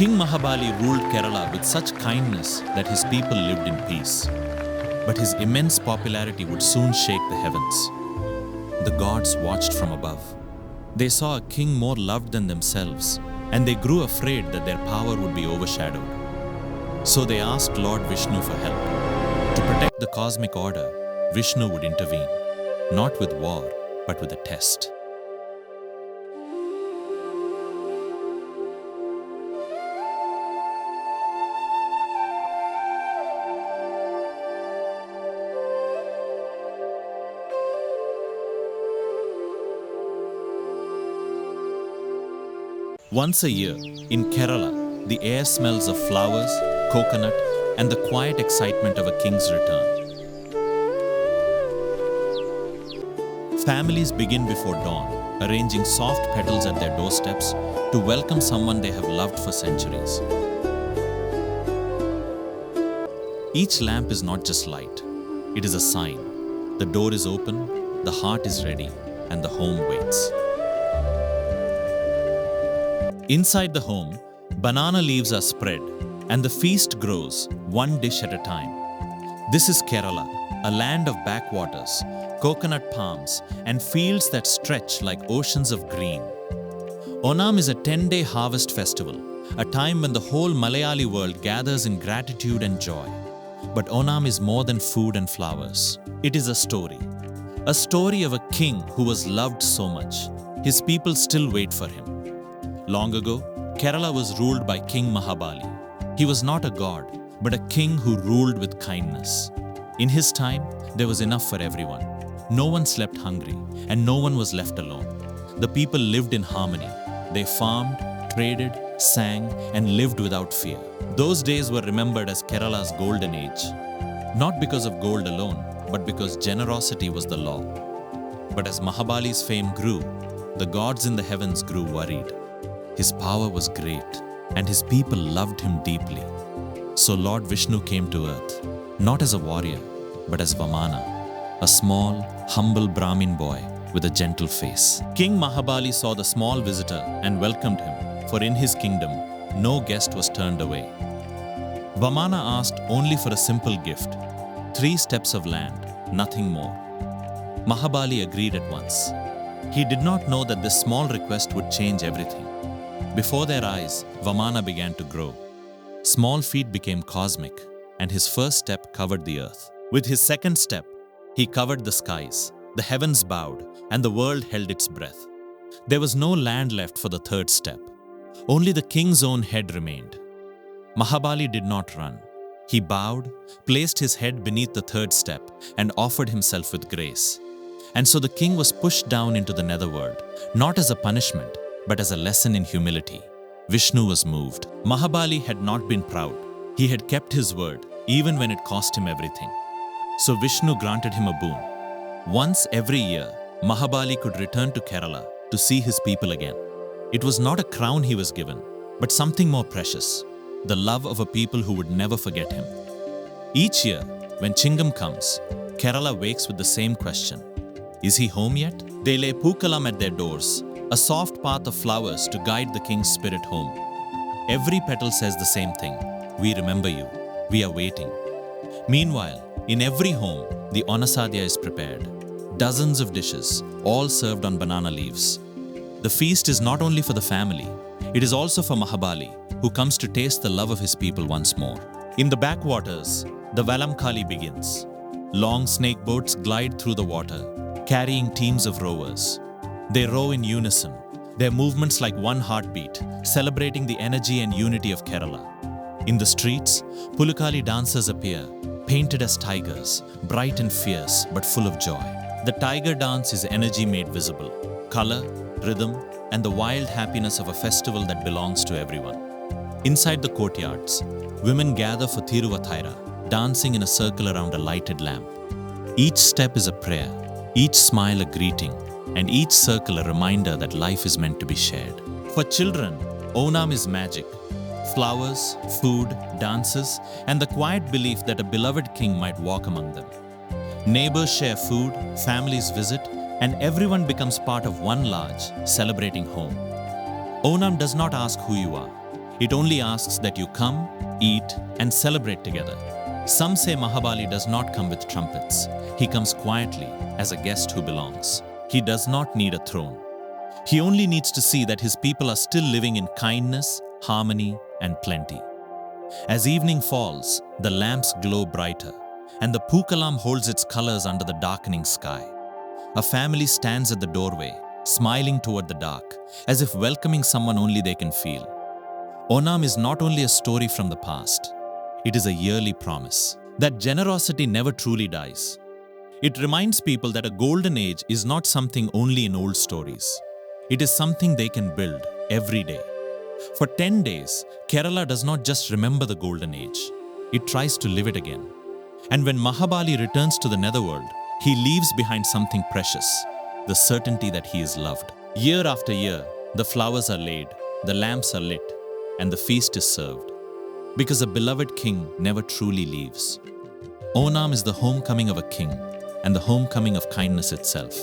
King Mahabali ruled Kerala with such kindness that his people lived in peace. But his immense popularity would soon shake the heavens. The gods watched from above. They saw a king more loved than themselves, and they grew afraid that their power would be overshadowed. So they asked Lord Vishnu for help. To protect the cosmic order, Vishnu would intervene, not with war, but with a test. Once a year, in Kerala, the air smells of flowers, coconut, and the quiet excitement of a king's return. Families begin before dawn, arranging soft petals at their doorsteps to welcome someone they have loved for centuries. Each lamp is not just light, it is a sign. The door is open, the heart is ready, and the home waits. Inside the home, banana leaves are spread, and the feast grows, one dish at a time. This is Kerala, a land of backwaters, coconut palms, and fields that stretch like oceans of green. Onam is a 10-day harvest festival, a time when the whole Malayali world gathers in gratitude and joy. But Onam is more than food and flowers. It is a story of a king who was loved so much. His people still wait for him. Long ago, Kerala was ruled by King Mahabali. He was not a god, but a king who ruled with kindness. In his time, there was enough for everyone. No one slept hungry, and no one was left alone. The people lived in harmony. They farmed, traded, sang, and lived without fear. Those days were remembered as Kerala's golden age. Not because of gold alone, but because generosity was the law. But as Mahabali's fame grew, the gods in the heavens grew worried. His power was great, and his people loved him deeply. So Lord Vishnu came to earth, not as a warrior, but as Vamana, a small, humble Brahmin boy with a gentle face. King Mahabali saw the small visitor and welcomed him, for in his kingdom, no guest was turned away. Vamana asked only for a simple gift, 3 steps of land, nothing more. Mahabali agreed at once. He did not know that this small request would change everything. Before their eyes, Vamana began to grow. Small feet became cosmic, and his first step covered the earth. With his second step, he covered the skies, the heavens bowed, and the world held its breath. There was no land left for the third step. Only the king's own head remained. Mahabali did not run. He bowed, placed his head beneath the third step, and offered himself with grace. And so the king was pushed down into the netherworld, not as a punishment, but as a lesson in humility. Vishnu was moved. Mahabali had not been proud. He had kept his word, even when it cost him everything. So Vishnu granted him a boon. Once every year, Mahabali could return to Kerala to see his people again. It was not a crown he was given, but something more precious, the love of a people who would never forget him. Each year, when Chingam comes, Kerala wakes with the same question. Is he home yet? They lay Pookalam at their doors, a soft path of flowers to guide the king's spirit home. Every petal says the same thing. We remember you. We are waiting. Meanwhile, in every home, the Onasadya is prepared. Dozens of dishes, all served on banana leaves. The feast is not only for the family, it is also for Mahabali, who comes to taste the love of his people once more. In the backwaters, the Valamkali begins. Long snake boats glide through the water, carrying teams of rowers. They row in unison, their movements like one heartbeat, celebrating the energy and unity of Kerala. In the streets, Pulakali dancers appear, painted as tigers, bright and fierce, but full of joy. The tiger dance is energy made visible, color, rhythm, and the wild happiness of a festival that belongs to everyone. Inside the courtyards, women gather for Thiruvathaira, dancing in a circle around a lighted lamp. Each step is a prayer, each smile a greeting, and each circle a reminder that life is meant to be shared. For children, Onam is magic. Flowers, food, dances, and the quiet belief that a beloved king might walk among them. Neighbors share food, families visit, and everyone becomes part of one large, celebrating home. Onam does not ask who you are. It only asks that you come, eat, and celebrate together. Some say Mahabali does not come with trumpets. He comes quietly as a guest who belongs. He does not need a throne. He only needs to see that his people are still living in kindness, harmony, and plenty. As evening falls, the lamps glow brighter, and the pookalam holds its colors under the darkening sky. A family stands at the doorway, smiling toward the dark, as if welcoming someone only they can feel. Onam is not only a story from the past, it is a yearly promise that generosity never truly dies. It reminds people that a golden age is not something only in old stories. It is something they can build every day. For 10 days, Kerala does not just remember the golden age, it tries to live it again. And when Mahabali returns to the netherworld, he leaves behind something precious, the certainty that he is loved. Year after year, the flowers are laid, the lamps are lit, and the feast is served. Because a beloved king never truly leaves. Onam is the homecoming of a king and the homecoming of kindness itself.